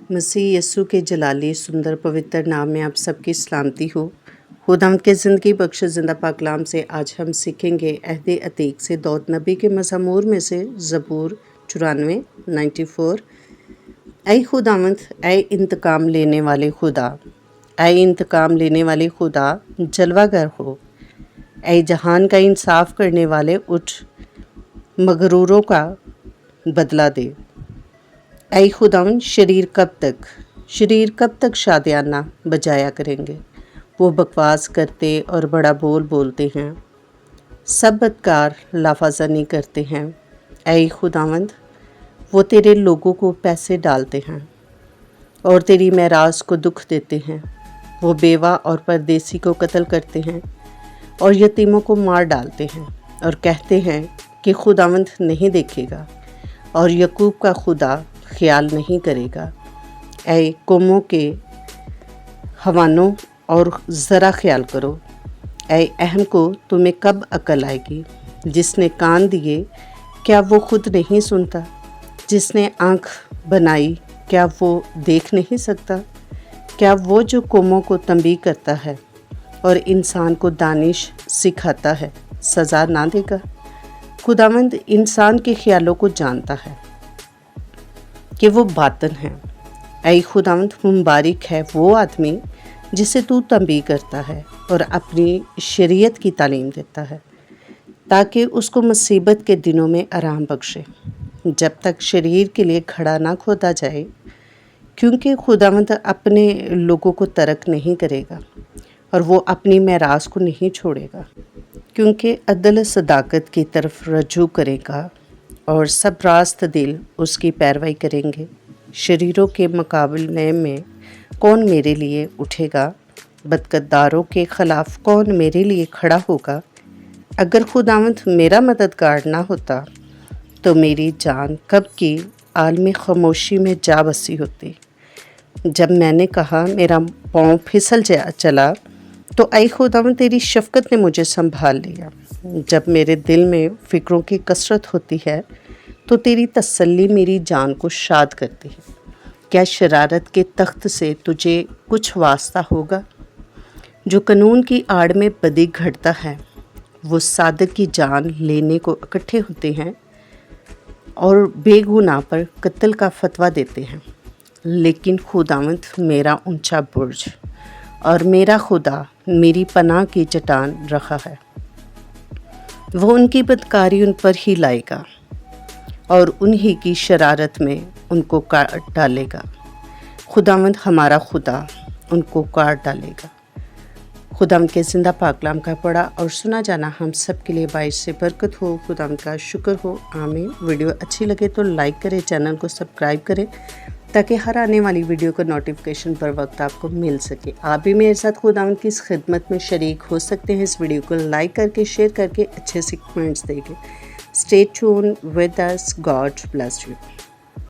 मसीह यस्सु के जलाली सुंदर पवित्र नाम में आप सबकी सलामती हो। खुदावंद के ज़िंदगी बख्श ज़िंदा पाक कलाम से आज हम सीखेंगे अहद अतीक से दाऊद नबी के मज़मूर में से ज़बूर 94 ऐ खुदावंद, ऐ इंतकाम लेने वाले खुदा, ऐ इंतकाम लेने वाले खुदा जलवागर हो। ऐ जहान का इंसाफ करने वाले उठ, मगरूरों का बदला दे। ऐ खुदावंद, शरीर कब तक शादियाना बजाया करेंगे। वो बकवास करते और बड़ा बोल बोलते हैं, सब बदकार लाफाजनी करते हैं। ऐ खुदावंद, वो तेरे लोगों को पैसे डालते हैं और तेरी मेराज को दुख देते हैं। वो बेवा और परदेसी को कत्ल करते हैं और यतीमों को मार डालते हैं और कहते हैं कि खुदावंद नहीं देखेगा और यकूब का खुदा ख्याल नहीं करेगा। ऐ कौमों के हवानों और ज़रा ख्याल करो। ऐ अहम को तुम्हें कब अकल आएगी। जिसने कान दिए क्या वो खुद नहीं सुनता। जिसने आँख बनाई क्या वो देख नहीं सकता। क्या वो जो कौमों को तंबीह करता है और इंसान को दानिश सिखाता है सज़ा ना देगा। खुदावंद इंसान के ख्यालों को जानता है कि वो बातन है। ऐ खुदावंद, मुबारक है वो आदमी जिसे तू तंबीह करता है और अपनी शरीयत की तालीम देता है, ताकि उसको मुसीबत के दिनों में आराम बख्शे, जब तक शरीर के लिए खड़ा ना खोदा जाए। क्योंकि खुदावंद अपने लोगों को तर्क नहीं करेगा और वो अपनी मेराज को नहीं छोड़ेगा। क्योंकि अदल सदाकत की तरफ रजू करेगा और सब रास्त दिल उसकी पैरवाई करेंगे। शरीरों के मुकाबले में कौन मेरे लिए उठेगा। बदकदारों के ख़िलाफ़ कौन मेरे लिए खड़ा होगा। अगर खुदावंद मेरा मददगार ना होता तो मेरी जान कब की आलमी खामोशी में जा बसी होती। जब मैंने कहा मेरा पाँव फिसल चला तो ऐ खुदावंद, तेरी शफ़क़त ने मुझे संभाल लिया। जब मेरे दिल में फ़िक्रों की कसरत होती है तो तेरी तसल्ली मेरी जान को शाद करती है। क्या शरारत के तख्त से तुझे कुछ वास्ता होगा। जो कानून की आड़ में बदी घड़ता है वो सादक की जान लेने को इकट्ठे होते हैं और बेगुनाह पर कत्ल का फतवा देते हैं। लेकिन खुदावंद मेरा ऊंचा बुर्ज और मेरा खुदा मेरी पनाह की चट्टान रखा है। वो उनकी बदकारी उन पर ही लाएगा और उन्हीं की शरारत में उनको काट डालेगा। खुदावंद हमारा खुदा उनको काट डालेगा। खुदावंद के ज़िंदा पाक कलाम का पढ़ा और सुना जाना हम सब के लिए बाइस से बरकत हो। खुदावंद का शुक्र हो। आमीन। वीडियो अच्छी लगे तो लाइक करें, चैनल को सब्सक्राइब करें, ताकि हर आने वाली वीडियो का नोटिफिकेशन पर वक्त आपको मिल सके। आप भी मेरे साथ खुदावंद की इस खिदमत में शरीक हो सकते हैं। इस वीडियो को लाइक करके, शेयर करके, अच्छे से कमेंट्स देके। Stay tune with us. God bless you.